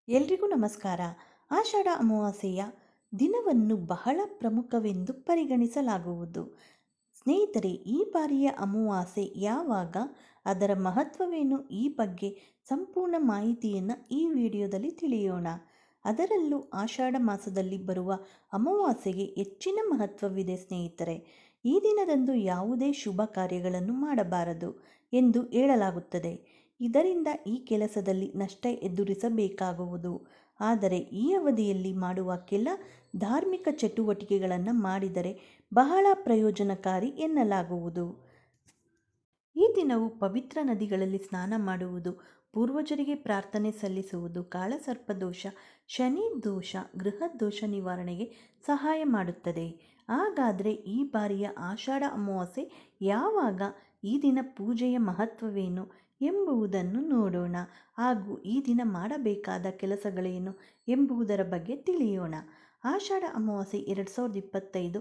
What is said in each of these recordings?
ಎಲ್ರಿಗೂ ನಮಸ್ಕಾರ. ಆಷಾಢ ಅಮಾವಾಸ್ಯೆಯ ದಿನವನ್ನು ಬಹಳ ಪ್ರಮುಖವೆಂದು ಪರಿಗಣಿಸಲಾಗುವುದು. ಸ್ನೇಹಿತರೆ, ಈ ಬಾರಿಯ ಅಮಾವಾಸ್ಯೆ ಯಾವಾಗ, ಅದರ ಮಹತ್ವವೇನು, ಈ ಬಗ್ಗೆ ಸಂಪೂರ್ಣ ಮಾಹಿತಿಯನ್ನು ಈ ವಿಡಿಯೋದಲ್ಲಿ ತಿಳಿಯೋಣ. ಅದರಲ್ಲೂ ಆಷಾಢ ಮಾಸದಲ್ಲಿ ಬರುವ ಅಮಾವಾಸ್ಯೆಗೆ ಹೆಚ್ಚಿನ ಮಹತ್ವವಿದೆ ಸ್ನೇಹಿತರೆ. ಈ ದಿನದಂದು ಯಾವುದೇ ಶುಭ ಕಾರ್ಯಗಳನ್ನು ಮಾಡಬಾರದು ಎಂದು ಹೇಳಲಾಗುತ್ತದೆ. ಇದರಿಂದ ಈ ಕೆಲಸದಲ್ಲಿ ನಷ್ಟ ಎದುರಿಸಬೇಕಾಗುವುದು. ಆದರೆ ಈ ಅವಧಿಯಲ್ಲಿ ಮಾಡುವ ಕೆಲ ಧಾರ್ಮಿಕ ಚಟುವಟಿಕೆಗಳನ್ನು ಮಾಡಿದರೆ ಬಹಳ ಪ್ರಯೋಜನಕಾರಿ ಎನ್ನಲಾಗುವುದು. ಈ ದಿನವು ಪವಿತ್ರ ನದಿಗಳಲ್ಲಿ ಸ್ನಾನ ಮಾಡುವುದು, ಪೂರ್ವಜರಿಗೆ ಪ್ರಾರ್ಥನೆ ಸಲ್ಲಿಸುವುದು, ಕಾಳಸರ್ಪದೋಷ, ಶನಿ ದೋಷ, ಗೃಹ ದೋಷ ನಿವಾರಣೆಗೆ ಸಹಾಯ ಮಾಡುತ್ತದೆ. ಹಾಗಾದರೆ ಈ ಬಾರಿಯ ಆಷಾಢ ಅಮಾವಾಸ್ಯೆ ಯಾವಾಗ, ಈ ದಿನ ಪೂಜೆಯ ಮಹತ್ವವೇನು ಎಂಬುದನ್ನು ನೋಡೋಣ. ಹಾಗೂ ಈ ದಿನ ಮಾಡಬೇಕಾದ ಕೆಲಸಗಳೇನು ಎಂಬುದರ ಬಗ್ಗೆ ತಿಳಿಯೋಣ. ಆಷಾಢ ಅಮಾವಾಸ್ಯೆ 2025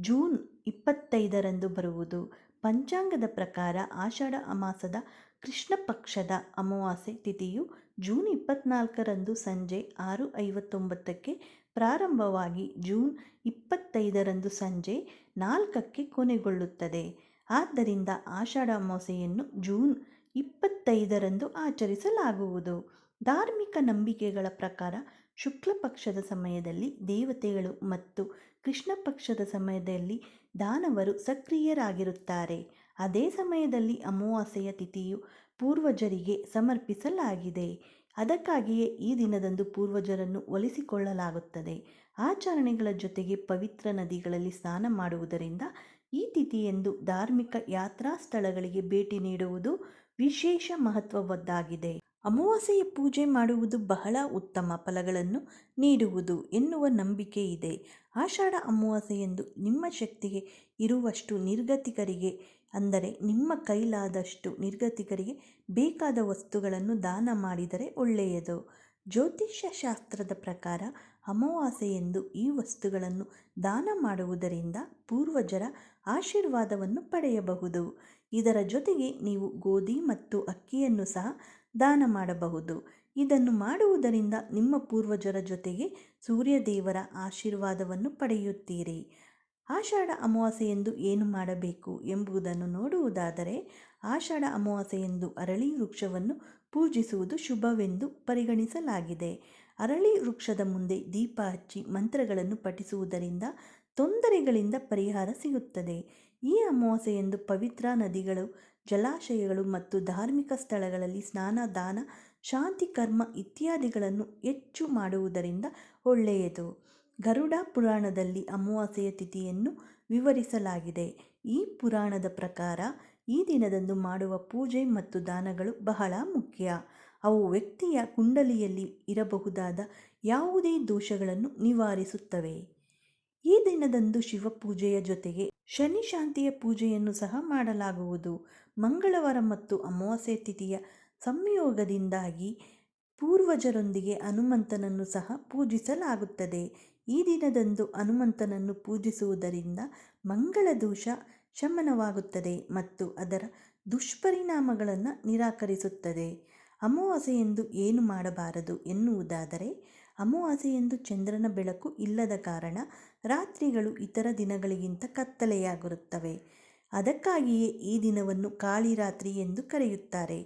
ಜೂನ್ 25ರಂದು ಬರುವುದು. ಪಂಚಾಂಗದ ಪ್ರಕಾರ ಆಷಾಢ ಮಾಸದ ಕೃಷ್ಣ ಪಕ್ಷದ ಅಮಾವಾಸ್ಯೆ ತಿಥಿಯು ಜೂನ್ 24ರಂದು ಸಂಜೆ 6:59ಕ್ಕೆ ಪ್ರಾರಂಭವಾಗಿ ಜೂನ್ 25ರಂದು ಸಂಜೆ 4ಕ್ಕೆ ಕೊನೆಗೊಳ್ಳುತ್ತದೆ. ಆದ್ದರಿಂದ ಆಷಾಢ ಅಮಾವಾಸ್ಯೆಯನ್ನು ಜೂನ್ 25ರಂದು ಆಚರಿಸಲಾಗುವುದು. ಧಾರ್ಮಿಕ ನಂಬಿಕೆಗಳ ಪ್ರಕಾರ ಶುಕ್ಲ ಪಕ್ಷದ ಸಮಯದಲ್ಲಿ ದೇವತೆಗಳು ಮತ್ತು ಕೃಷ್ಣ ಪಕ್ಷದ ಸಮಯದಲ್ಲಿ ದಾನವರು ಸಕ್ರಿಯರಾಗಿರುತ್ತಾರೆ. ಅದೇ ಸಮಯದಲ್ಲಿ ಅಮಾವಾಸ್ಯೆಯ ತಿಥಿಯು ಪೂರ್ವಜರಿಗೆ ಸಮರ್ಪಿಸಲಾಗಿದೆ. ಅದಕ್ಕಾಗಿಯೇ ಈ ದಿನದಂದು ಪೂರ್ವಜರನ್ನು ಒಲಿಸಿಕೊಳ್ಳಲಾಗುತ್ತದೆ. ಆಚರಣೆಗಳ ಜೊತೆಗೆ ಪವಿತ್ರ ನದಿಗಳಲ್ಲಿ ಸ್ನಾನ ಮಾಡುವುದರಿಂದ ಈ ತಿಥಿಯಂದು ಧಾರ್ಮಿಕ ಯಾತ್ರಾ ಸ್ಥಳಗಳಿಗೆ ಭೇಟಿ ನೀಡುವುದು ವಿಶೇಷ ಮಹತ್ವದ್ದಾಗಿದೆ. ಅಮಾವಾಸ್ಯೆಯ ಪೂಜೆ ಮಾಡುವುದು ಬಹಳ ಉತ್ತಮ ಫಲಗಳನ್ನು ನೀಡುವುದು ಎನ್ನುವ ನಂಬಿಕೆ ಇದೆ. ಆಷಾಢ ಅಮಾವಾಸ್ಯೆಯಂದು ನಿಮ್ಮ ಶಕ್ತಿಗೆ ಇರುವಷ್ಟು ನಿರ್ಗತಿಕರಿಗೆ, ಅಂದರೆ ನಿಮ್ಮ ಕೈಲಾದಷ್ಟು ನಿರ್ಗತಿಕರಿಗೆ ಬೇಕಾದ ವಸ್ತುಗಳನ್ನು ದಾನ ಮಾಡಿದರೆ ಒಳ್ಳೆಯದು. ಜ್ಯೋತಿಷ್ಯ ಶಾಸ್ತ್ರದ ಪ್ರಕಾರ ಅಮಾವಾಸ್ಯೆಯಂದು ಈ ವಸ್ತುಗಳನ್ನು ದಾನ ಮಾಡುವುದರಿಂದ ಪೂರ್ವಜರ ಆಶೀರ್ವಾದವನ್ನು ಪಡೆಯಬಹುದು. ಇದರ ಜೊತೆಗೆ ನೀವು ಗೋಧಿ ಮತ್ತು ಅಕ್ಕಿಯನ್ನು ಸಹ ದಾನ ಮಾಡಬಹುದು. ಇದನ್ನು ಮಾಡುವುದರಿಂದ ನಿಮ್ಮ ಪೂರ್ವಜರ ಜೊತೆಗೆ ಸೂರ್ಯದೇವರ ಆಶೀರ್ವಾದವನ್ನು ಪಡೆಯುತ್ತೀರಿ. ಆಷಾಢ ಅಮಾವಾಸ್ಯೆಯಂದು ಏನು ಮಾಡಬೇಕು ಎಂಬುದನ್ನು ನೋಡುವುದಾದರೆ, ಆಷಾಢ ಅಮಾವಾಸ್ಯೆಯಂದು ಅರಳಿ ವೃಕ್ಷವನ್ನು ಪೂಜಿಸುವುದು ಶುಭವೆಂದು ಪರಿಗಣಿಸಲಾಗಿದೆ. ಅರಳಿ ವೃಕ್ಷದ ಮುಂದೆ ದೀಪ ಹಚ್ಚಿ ಮಂತ್ರಗಳನ್ನು ಪಠಿಸುವುದರಿಂದ ತೊಂದರೆಗಳಿಂದ ಪರಿಹಾರ ಸಿಗುತ್ತದೆ. ಈ ಅಮಾವಾಸ್ಯೆಯಂದು ಪವಿತ್ರ ನದಿಗಳು, ಜಲಾಶಯಗಳು ಮತ್ತು ಧಾರ್ಮಿಕ ಸ್ಥಳಗಳಲ್ಲಿ ಸ್ನಾನ, ದಾನ, ಶಾಂತಿ ಕರ್ಮ ಇತ್ಯಾದಿಗಳನ್ನು ಹೆಚ್ಚು ಮಾಡುವುದರಿಂದ ಒಳ್ಳೆಯದು. ಗರುಡ ಪುರಾಣದಲ್ಲಿ ಅಮಾವಾಸ್ಯೆಯ ತಿಥಿಯನ್ನು ವಿವರಿಸಲಾಗಿದೆ. ಈ ಪುರಾಣದ ಪ್ರಕಾರ ಈ ದಿನದಂದು ಮಾಡುವ ಪೂಜೆ ಮತ್ತು ದಾನಗಳು ಬಹಳ ಮುಖ್ಯ. ಅವು ವ್ಯಕ್ತಿಯ ಕುಂಡಲಿಯಲ್ಲಿ ಇರಬಹುದಾದ ಯಾವುದೇ ದೋಷಗಳನ್ನು ನಿವಾರಿಸುತ್ತವೆ. ಈ ದಿನದಂದು ಶಿವಪೂಜೆಯ ಜೊತೆಗೆ ಶನಿ ಶಾಂತಿಯ ಪೂಜೆಯನ್ನು ಸಹ ಮಾಡಲಾಗುವುದು. ಮಂಗಳವಾರ ಮತ್ತು ಅಮಾವಾಸ್ಯೆ ತಿಥಿಯ ಸಂಯೋಗದಿಂದಾಗಿ ಪೂರ್ವಜರೊಂದಿಗೆ ಹನುಮಂತನನ್ನು ಸಹ ಪೂಜಿಸಲಾಗುತ್ತದೆ. ಈ ದಿನದಂದು ಹನುಮಂತನನ್ನು ಪೂಜಿಸುವುದರಿಂದ ಮಂಗಳ ದೋಷ ಶಮನವಾಗುತ್ತದೆ ಮತ್ತು ಅದರ ದುಷ್ಪರಿಣಾಮಗಳನ್ನು ನಿರಾಕರಿಸುತ್ತದೆ. ಅಮಾವಾಸ್ಯೆಯಂದು ಏನು ಮಾಡಬಾರದು ಎನ್ನುವುದಾದರೆ, ಅಮಾವಾಸ್ಯೆಯಂದು ಚಂದ್ರನ ಬೆಳಕು ಇಲ್ಲದ ಕಾರಣ ರಾತ್ರಿಗಳು ಇತರ ದಿನಗಳಿಗಿಂತ ಕತ್ತಲೆಯಾಗಿರುತ್ತವೆ. ಅದಕ್ಕಾಗಿಯೇ ಈ ದಿನವನ್ನು ಕಾಳಿ ರಾತ್ರಿ ಎಂದು ಕರೆಯುತ್ತಾರೆ.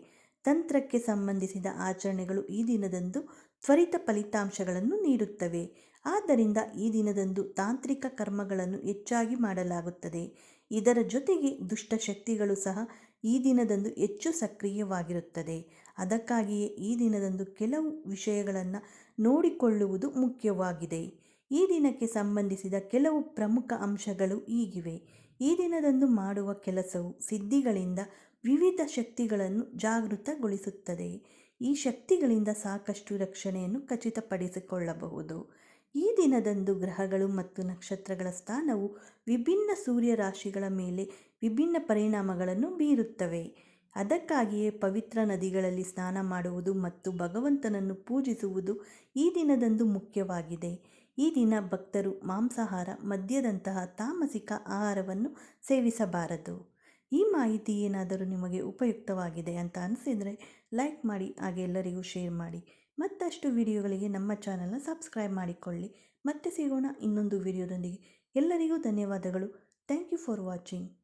ತಂತ್ರಕ್ಕೆ ಸಂಬಂಧಿಸಿದ ಆಚರಣೆಗಳು ಈ ದಿನದಂದು ತ್ವರಿತ ಫಲಿತಾಂಶಗಳನ್ನು ನೀಡುತ್ತವೆ. ಆದ್ದರಿಂದ ಈ ದಿನದಂದು ತಾಂತ್ರಿಕ ಕರ್ಮಗಳನ್ನು ಹೆಚ್ಚಾಗಿ ಮಾಡಲಾಗುತ್ತದೆ. ಇದರ ಜೊತೆಗೆ ದುಷ್ಟಶಕ್ತಿಗಳು ಸಹ ಈ ದಿನದಂದು ಹೆಚ್ಚು ಸಕ್ರಿಯವಾಗಿರುತ್ತದೆ. ಅದಕ್ಕಾಗಿಯೇ ಈ ದಿನದಂದು ಕೆಲವು ವಿಷಯಗಳನ್ನು ನೋಡಿಕೊಳ್ಳುವುದು ಮುಖ್ಯವಾಗಿದೆ. ಈ ದಿನಕ್ಕೆ ಸಂಬಂಧಿಸಿದ ಕೆಲವು ಪ್ರಮುಖ ಅಂಶಗಳು ಹೀಗಿವೆ. ಈ ದಿನದಂದು ಮಾಡುವ ಕೆಲಸವು ಸಿದ್ಧಿಗಳಿಂದ ವಿವಿಧ ಶಕ್ತಿಗಳನ್ನು ಜಾಗೃತಗೊಳಿಸುತ್ತದೆ. ಈ ಶಕ್ತಿಗಳಿಂದ ಸಾಕಷ್ಟು ರಕ್ಷಣೆಯನ್ನು ಖಚಿತಪಡಿಸಿಕೊಳ್ಳಬಹುದು. ಈ ದಿನದಂದು ಗ್ರಹಗಳು ಮತ್ತು ನಕ್ಷತ್ರಗಳ ಸ್ಥಾನವು ವಿಭಿನ್ನ ಸೂರ್ಯ ರಾಶಿಗಳ ಮೇಲೆ ವಿಭಿನ್ನ ಪರಿಣಾಮಗಳನ್ನು ಬೀರುತ್ತವೆ. ಅದಕ್ಕಾಗಿಯೇ ಪವಿತ್ರ ನದಿಗಳಲ್ಲಿ ಸ್ನಾನ ಮಾಡುವುದು ಮತ್ತು ಭಗವಂತನನ್ನು ಪೂಜಿಸುವುದು ಈ ದಿನದಂದು ಮುಖ್ಯವಾಗಿದೆ. ಈ ದಿನ ಭಕ್ತರು ಮಾಂಸಾಹಾರ, ಮದ್ಯದಂತಹ ತಾಮಸಿಕ ಆಹಾರವನ್ನು ಸೇವಿಸಬಾರದು. ಈ ಮಾಹಿತಿ ಏನಾದರೂ ನಿಮಗೆ ಉಪಯುಕ್ತವಾಗಿದೆ ಅಂತ ಅನಿಸಿದರೆ ಲೈಕ್ ಮಾಡಿ, ಹಾಗೆ ಎಲ್ಲರಿಗೂ ಶೇರ್ ಮಾಡಿ. ಮತ್ತಷ್ಟು ವಿಡಿಯೋಗಳಿಗೆ ನಮ್ಮ ಚಾನಲ್ನ ಸಬ್ಸ್ಕ್ರೈಬ್ ಮಾಡಿಕೊಳ್ಳಿ. ಮತ್ತೆ ಸಿಗೋಣ ಇನ್ನೊಂದು ವಿಡಿಯೋದೊಂದಿಗೆ. ಎಲ್ಲರಿಗೂ ಧನ್ಯವಾದಗಳು. Thank you for watching.